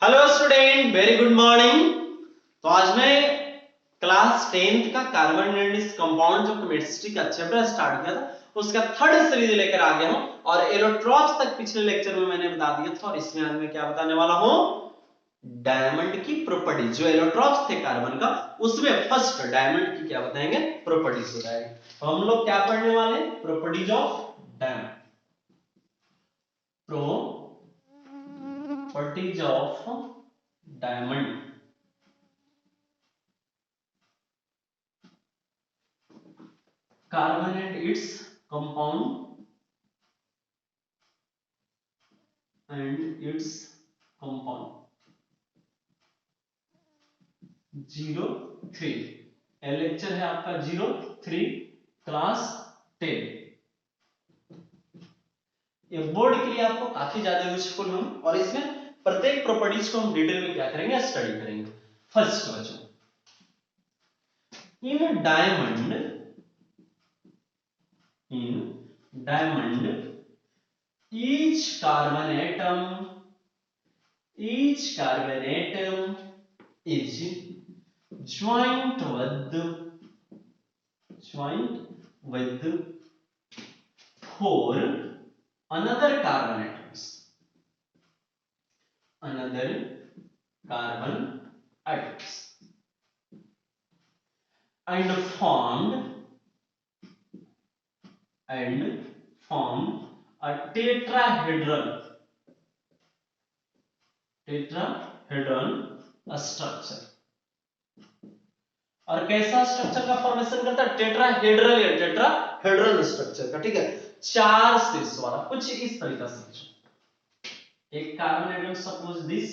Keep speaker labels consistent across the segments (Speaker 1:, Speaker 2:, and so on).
Speaker 1: Hello student, very good morning. तो आज मैं क्लास 10th का कार्बन एंड इट्स कंपाउंड जो केमिस्ट्री का चैप्टर स्टार्ट किया था उसका थर्ड सीरीज लेकर आ गया हूं और एलोट्रॉप्स तक पिछले लेक्चर में मैंने बता दिया था और इसमें आज मैं क्या बताने वाला हूं, डायमंड की प्रॉपर्टीज। जो एलोट्रॉप्स थे कार्बन का उसमें फर्स्ट डायमंड की क्या बताएंगे, प्रॉपर्टीज बताएंगे। तो हम लोग क्या पढ़ने वाले हैं, properties of diamond, properties of diamond. Carbon and its compound and its compound 03 lecture है आपका 03 क्लास 10। ये बोर्ड के लिए आपको काफी ज्यादा यूजफुल है और इसमें प्रत्येक प्रॉपर्टीज को हम डिटेल में क्या करेंगे, स्टडी करेंगे। फर्स्ट बच्चों, in diamond each carbon atom is joined with four another carbon atoms and formed a tetrahedral structure। और कैसा स्ट्रक्चर का फॉर्मेशन करता है, टेट्राहेड्रल स्ट्रक्चर का। ठीक है, चार शीर्ष वाला कुछ इस तरीका से। एक कार्बन एटम, सपोज दिस,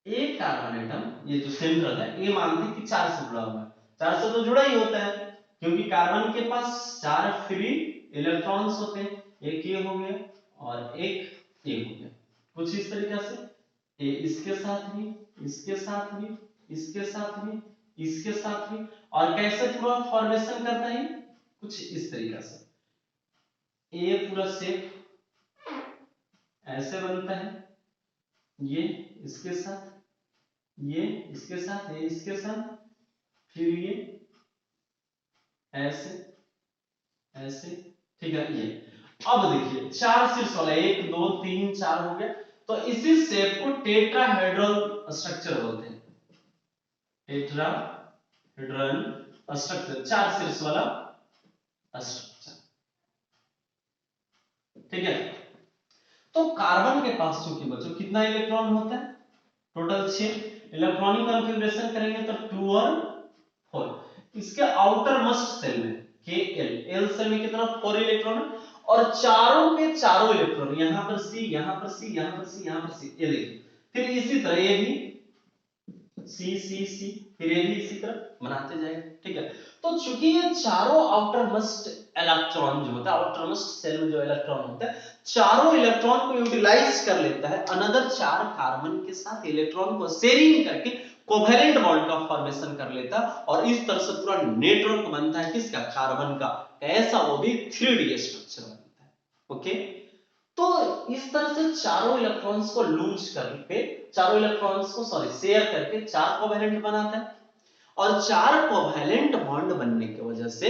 Speaker 1: एक कार्बन एटम ये जो सेंट्रल है ये मानते हैं कि चार से जुड़ा हुआ है। चार से तो जुड़ा ही होता है क्योंकि कार्बन के पास चार फ्री इलेक्ट्रॉन्स होते हैं। एक ये हो गया और एक ये हो गया, कुछ इस तरीका से। ये इसके साथ भी, इसके साथ भी, इसके साथ भी, इसके साथ भी। और कैसे पूरा फॉर्मेशन करता है, कुछ इस तरीका से। ये पूरा शेप ऐसे बनता है, ये इसके साथ, ये इसके साथ, ये इसके साथ, फिर ये ऐसे ऐसे। ठीक है, ये अब देखिए चार शीर्ष वाला, 1 2 3 4 हो गया। तो इसी शेप को टेट्राहेड्रल स्ट्रक्चर बोलते हैं। टेट्राहेड्रल स्ट्रक्चर, चार शीर्ष वाला स्ट्रक्चर। ठीक है, तो कार्बन के पास चूंकि बच्चों कितना इलेक्ट्रॉन होता है, टोटल 6 इलेक्ट्रॉनिक कॉन्फ़िगरेशन करेंगे तो 2 और 4। इसके आउटर मोस्ट सेल में एल सेल में कितना, 4 इलेक्ट्रॉन है और चारों के चारों इलेक्ट्रॉन यहां पर सी, यहां पर सी, यहां पर सी, यहां पर सी, ये देखिए। फिर इसी तरह ये भी सी सी सी, फिर ये भी इसी तरह बनाते जाएंगे। ठीक है, तो चूंकि ये चारों आउटर मोस्ट इलेक्ट्रॉन जो होता है, आउटर मोस्ट सेल में जो इलेक्ट्रॉन होता है, चारों इलेक्ट्रॉन को यूटिलाइज कर लेता है, अनदर चार कार्बन के साथ इलेक्ट्रॉन को शेयरिंग करके कोवेलेंट बॉन्ड का फॉर्मेशन कर लेता है और इस तरह से पूरा नेटवर्क बनता है किसका, कार्बन का। कैसा, वो भी 3D स्ट्रक्चर बनता है। ओके, तो इस तरह से चारों इलेक्ट्रॉन्स को लूज करके, चारों इलेक्ट्रॉन्स को शेयर करके चार कोवेलेंट बनाता है और चार कोवेलेंट बॉन्ड बनने की वजह से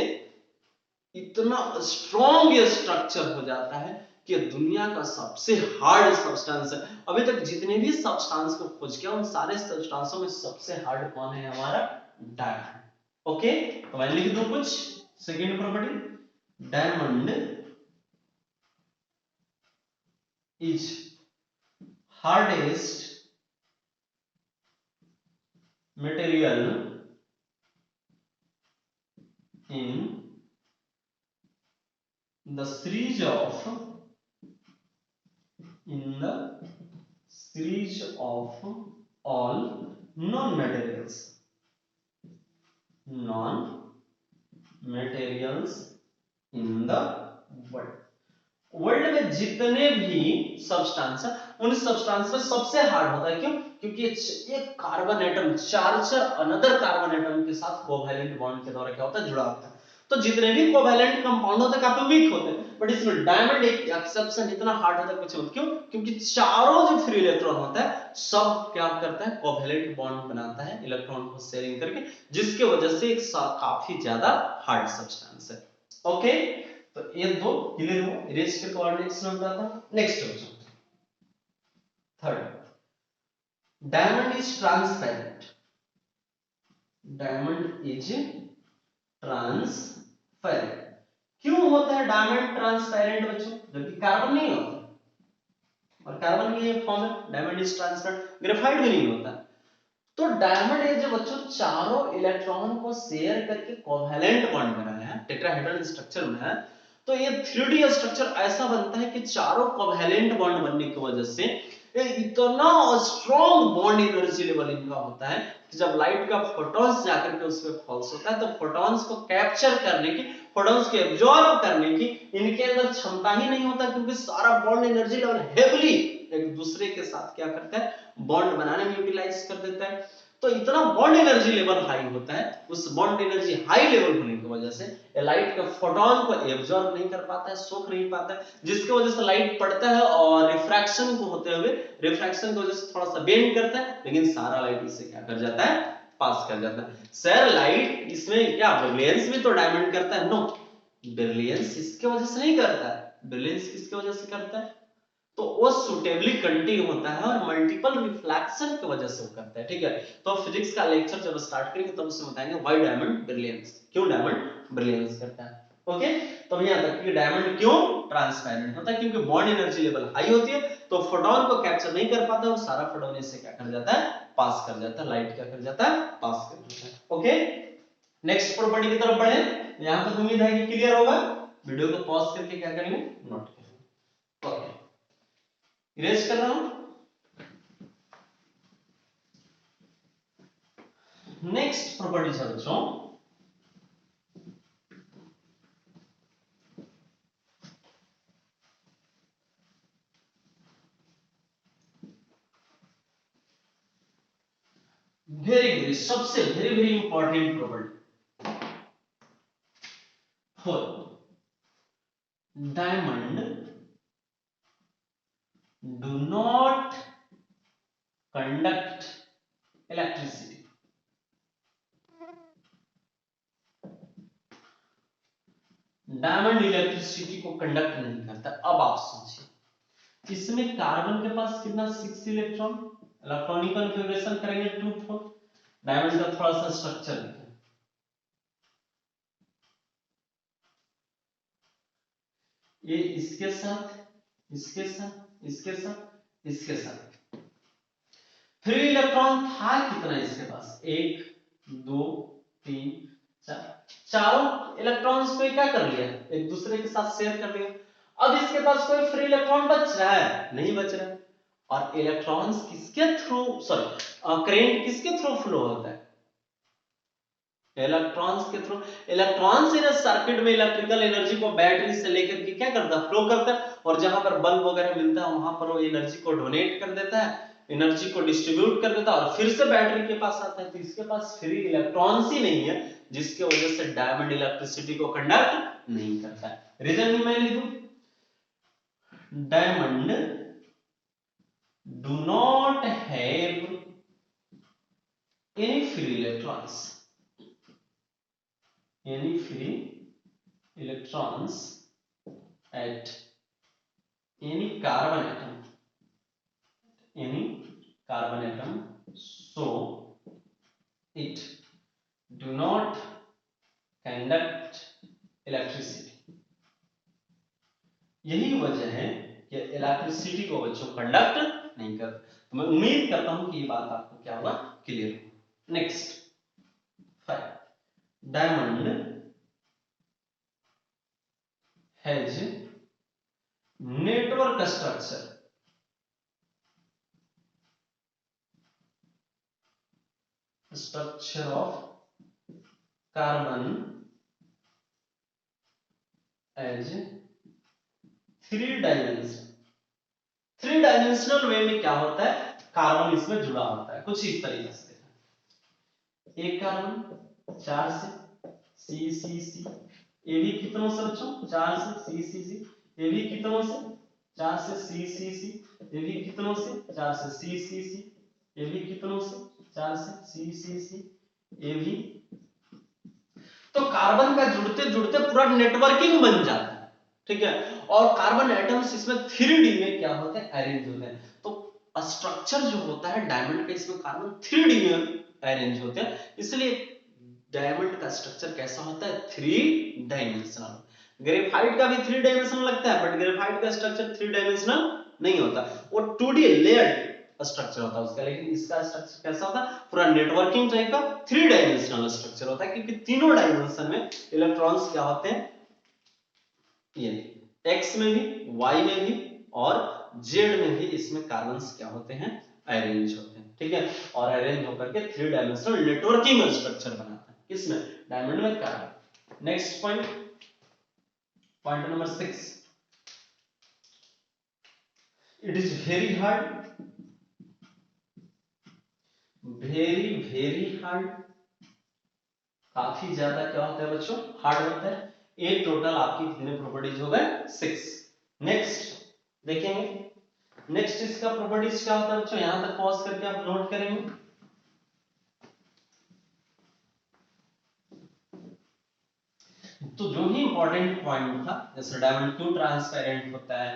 Speaker 1: इतना स्ट्रॉन्ग ये स्ट्रक्चर हो जाता है कि दुनिया का सबसे हार्ड सब्सटेंस है। अभी तक जितने भी सब्सटेंस को खोज किया उन सारे सब्सटेंसों में सबसे हार्ड कौन है, हमारा डायमंड। ओके, तो मैं लिख दूं कुछ second property, diamond is hardest material in the series of all non-materials in the world। World में जितने भी सब्सटेंस है उन सब्सटेंस में सबसे हार्ड होता है। क्यों? क्योंकि एक कार्बन एटम चार अनदर कार्बन एटम के साथ कोवेलेंट बॉन्ड के द्वारा क्या होता है, जुड़ा होता है। तो जितने भी कोवैलेंट कंपाउंड होते हैं काफी वीक होते हैं, बट इसमें डायमंड एक एक्सेप्शन, इतना हार्ड होता है कुछ मत। क्यों? क्योंकि चारों जो फ्री इलेक्ट्रॉन होता है सब क्या करता है, कोवैलेंट बॉन्ड बनाता है इलेक्ट्रॉन को शेयरिंग करके, जिसके वजह से एक काफी ज्यादा हार्ड सब्सटेंस है। ओके, तो ये दो क्लियर हो, इरेज के कोऑर्डिनेट्स में बताता हूं। Next question third, diamond is transparent, diamond is transparent. क्यों होता है डायमंड ट्रांसपेरेंट बच्चों? जबकि कार्बन नहीं होता, और कार्बन की ये फॉर्म है, डायमंड इज ट्रांसपेरेंट। ग्रेफाइट भी नहीं होता। तो डायमंड ये जो बच्चों चारों इलेक्ट्रॉन को शेयर करके कोवैलेंट बॉन्ड बनाया है, टेट्राहेड्रल स्ट्रक्चर बनाया है, तो ये 3D स्ट्रक्चर ऐसा बनता है कि चारों कोवैलेंट बॉन्ड बनने की वजह से इतना स्ट्रॉन्ग बॉन्ड एनर्जी लेवल इनका होता है कि जब लाइट का फोटॉन्स जाकर के उस पे फॉल्स होता है तो फोटॉन्स को कैप्चर करने की, फोटॉन्स को एब्जॉर्ब करने की इनके अंदर क्षमता ही नहीं होता, क्योंकि सारा बॉन्ड एनर्जी लेवल हेवीली एक दूसरे के साथ क्या करता है, बॉन्ड बनाने में यूटिलाइज कर देता है। तो इतना बॉन्ड एनर्जी लेवल हाई होता है, उस बॉन्ड एनर्जी हाई लेवल होने की वजह से लाइट के फोटॉन को एब्जॉर्ब नहीं कर पाता है, सोख नहीं पाता है, जिसकी वजह से लाइट पड़ता है और रिफ्रैक्शन को होते हुए, रिफ्रैक्शन की वजह से थोड़ा सा बेंड करता है, लेकिन सारा लाइट इससे क्या कर जाता है, पास कर जाता है। सर लाइट इसमें क्या ब्रिलियंस भी तो डायमंड करता है? नो, ब्रिलियंस इसके वजह से नहीं करता है। ब्रिलियंस किसके वजह से करता है? तो वो सुटेबली कंटिन्यू होता है और मल्टीपल रिफ्लेक्शन की वजह से वो करता है। ठीक है, तो फिजिक्स का लेक्चर जब स्टार्ट करेंगे तब उसमें बताएंगे व्हाई डायमंड ब्रिलियंस, क्यों डायमंड ब्रिलियंस करता है। ओके, तो यहां तक कि डायमंड क्यों ट्रांसपेरेंट होता है, क्योंकि बॉन्ड एनर्जी लेवल हाई होती है, तो फोटोन को कैप्चर नहीं कर पाता और सारा फोटोन इससे क्या कर जाता है, पास कर जाता है, लाइट क्या कर जाता है, पास कर जाता है। ओके, नेक्स्ट प्रॉपर्टी की तरफ बढ़े। यहां तक उम्मीद है कि क्लियर होगा। वीडियो को पॉज करके क्या करेंगे, नोट करेंगे। ओके, इरेज कर रहा हूं। नेक्स्ट प्रॉपर्टी है बच्चों, वेरी सबसे very important property, for diamond do not conduct electricity. Diamond electricity को कंडक्ट नहीं करता। अब आप सोचिए, इसमें कार्बन के पास कितना 6 इलेक्ट्रॉन, इलेक्ट्रॉनिक कॉन्फ़िगरेशन करेंगे 2 4। डायमंड का थोड़ा सा स्ट्रक्चर देखें, ये इसके साथ, इसके साथ, इसके साथ, इसके साथ फ्री इलेक्ट्रॉन था कितना इसके पास, 1 2 3 4, चारों इलेक्ट्रॉन्स को क्या कर लिया, एक दूसरे के साथ शेयर कर लिया। अब इसके पास कोई फ्री इलेक्ट्रॉन बच रहा है, नहीं बच रहा है। और इलेक्ट्रॉन्स किसके थ्रू, सॉरी करंट किसके थ्रू फ्लो होता है, इलेक्ट्रॉन्स के थ्रू। इलेक्ट्रॉन्स इन सर्किट में इलेक्ट्रिकल एनर्जी को बैटरी से लेकर के क्या करता है, फ्लो करता है, और जहां पर बल्ब वगैरह मिलता है वहां पर वो एनर्जी को डोनेट कर देता है, एनर्जी को डिस्ट्रीब्यूट कर देता है और फिर से बैटरी के पास आता है। तो इसके पास फ्री इलेक्ट्रॉन्स ही नहीं है, जिसके वजह से डायमंड इलेक्ट्रिसिटी को कंडक्ट नहीं करता है। रीजन भी मैं लिख दूं, diamond do not have any free electrons, any free electrons at any carbon atom, any carbon atom, so it do not conduct electricity। यही वजह है कि इलेक्ट्रिसिटी को बच्चों कंडक्ट नहीं करता। तो मैं उम्मीद करता हूं कि ये बात आपको क्या होगा, क्लियर हो। Next 5, diamond has network structure, structure of carbon as 3 dimension. 3 dimensional way में क्या होता है, कार्बन इसमें जुड़ा होता है कुछ इस तरीके से। एक कार्बन 4 से सी सी सी, ये भी कितनों से बच्चों 4 से, सी सी सी, ये भी कितनों से 4 से, सी सी सी, ये भी कितनों से 4 से, सी सी सी, ये भी कितनों से 4 से, सी सी सी, ये भी। तो कार्बन का जुड़ते जुड़ते पूरा नेटवर्किंग बन जाता है, ठीक है। और कार्बन एटम्स इसमें 3D में क्या होते हैं, अरेंज होते हैं। तो स्ट्रक्चर जो होता है डायमंड का, इसमें कार्बन 3D में अरेंज होते हैं, इसलिए डायमंड का स्ट्रक्चर कैसा होता है, 3 डायमेंशनल। ग्रेफाइट का भी 3 डायमेंशनल लगता है, बट ग्रेफाइट का स्ट्रक्चर 3 डायमेंशनल नहीं होता, वो 2D लेयर्ड स्ट्रक्चर होता है उसका। लेकिन इसका स्ट्रक्चर कैसा होता है, पूरा नेटवर्किंग टाइप का 3 डायमेंशनल स्ट्रक्चर होता है, क्योंकि तीनों डायमेंशन में इलेक्ट्रॉन्स क्या होते हैं, ये एक्स में भी, वाई में भी और जेड में भी इसमें कार्बन्स क्या होते हैं, अरेंज होते हैं, ठीक है। और अरेंज होकर के 3 डायमेंशनल नेटवर्किंग स्ट्रक्चर बनाता है, किसमें, डायमंड में, carbon. Next point, point number 6, it is very hard, very hard, काफी ज्यादा क्या होता है बच्चों, हार्ड होता है। ये टोटल आपकी कितने प्रॉपर्टीज हो गए, 6। नेक्स्ट देखेंगे, नेक्स्ट इसका प्रॉपर्टीज क्या होता है बच्चों, यहां तक पॉज करके आप नोट करेंगे। तो जो भी इंपॉर्टेंट पॉइंट था, जैसे डायमंड क्यों ट्रांसपेरेंट होता है,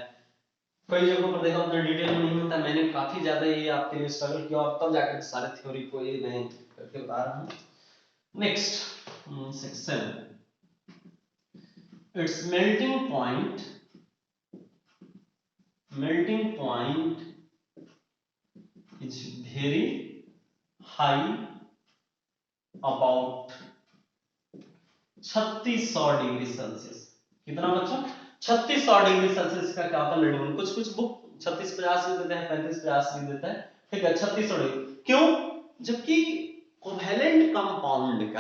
Speaker 1: कई जगहों पर देखा उतना डिटेल में नहीं होता, मैंने काफी ज्यादा ये आपके लिए स्ट्रगल किया और तब जाकर सारे थ्योरी को ये मैं करके बता रहा हूं। Next 6, it's melting point is very high, about 3600 degree Celsius. कितना बच्चों, 3600 डिग्री सेल्सियस का क्या होता है मेल्टिंग, कुछ कुछ बुक 3650 भी देते हैं, 3550 भी देता है, ठीक है। 3600 डिग्री क्यों, जबकि कोवैलेंट कंपाउंड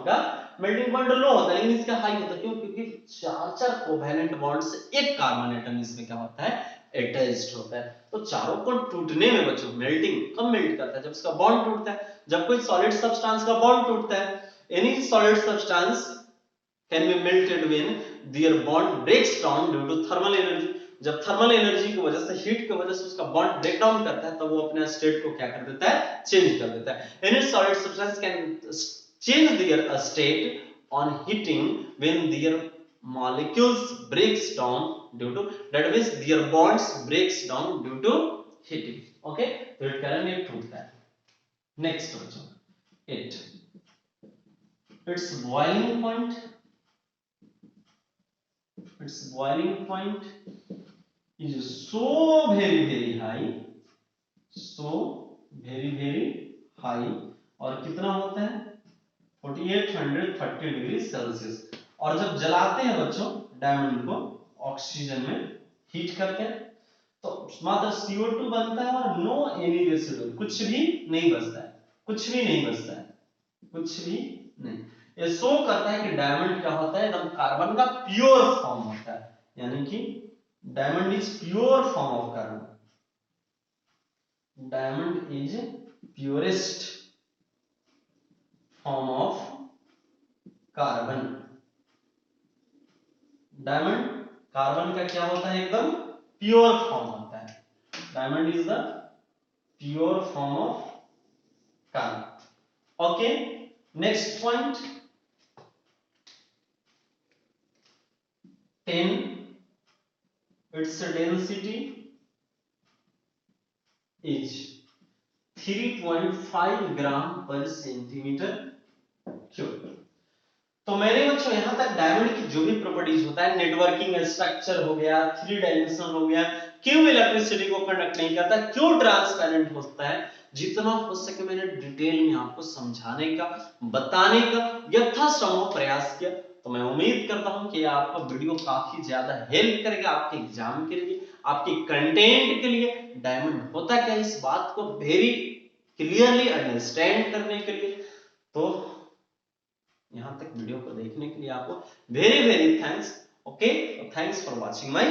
Speaker 1: का मेल्टिंग पॉइंट लो होता है, लेकिन इसका हाई होता है। क्यों, क्योंकि चार कोवैलेंट बॉन्ड से एक कार्बन एटम इसमें क्या होता है, अटैच्ड होता है। तो चारों को टूटने में बच्चों, मेल्टिंग कब मेल्ट करता है, जब इसका बॉन्ड टूटता है। जब कोई सॉलिड सब्सटेंस का बॉन्ड टूटता है, any solid substance can be melted when their bond breaks down due to thermal energy। जब थर्मल एनर्जी की वजह से, हीट की वजह से उसका बॉन्ड ब्रेक डाउन करता है, तब वो अपने स्टेट को क्या कर देता है, चेंज कर देता है। Any solid substance can change their state on heating when their molecules breaks down due to, that means their bonds breaks down due to heating, okay। तो it current ये टूटता है। नेक्स्ट बच्चों 8, its boiling point, its boiling point is so very high, so very high, और कितना होता है 4830 degree Celsius. और जब जलाते हैं बच्चों डायमंड को ऑक्सीजन में हीट करके, तो मात्र CO2 बनता है और नो एनी रेसिड्यू, कुछ भी नहीं बचता है, कुछ भी नहीं बचता है, कुछ भी नहीं। ये शो करता है कि डायमंड क्या होता है, एकदम कार्बन का प्योर फॉर्म होता है, यानी कि diamond is pure form of carbon, diamond is purest form of carbon. Diamond carbon का क्या होता है, एकदम प्योर फॉर्म होता है, diamond is the pure form of carbon, okay. Next point 10, its density is 3.5 ग्राम पर सेंटीमीटर क्यूब। तो मैंने बच्चों यहां तक डायमंड की जो भी प्रॉपर्टीज होता है, नेटवर्किंग स्ट्रक्चर हो गया, 3 डायमेंशन हो गया, क्यों इलेक्ट्रिसिटी को कंडक्ट नहीं करता, क्यों ट्रांसपेरेंट होता है, जितना हो सके मैंने डिटेल में आपको समझाने का, बताने का यथासंभव प्रयास किया। तो मैं उम्मीद करता हूं कि आपका वीडियो काफी ज्यादा हेल्प करेगा आपके एग्जाम के लिए, आपके कंटेंट के लिए। डायमंड होता क्या, इस बात को वेरी क्लियरली अंडरस्टैंड करने के लिए। तो यहां तक वीडियो को देखने के लिए आपको very thanks, okay. Thanks for watching my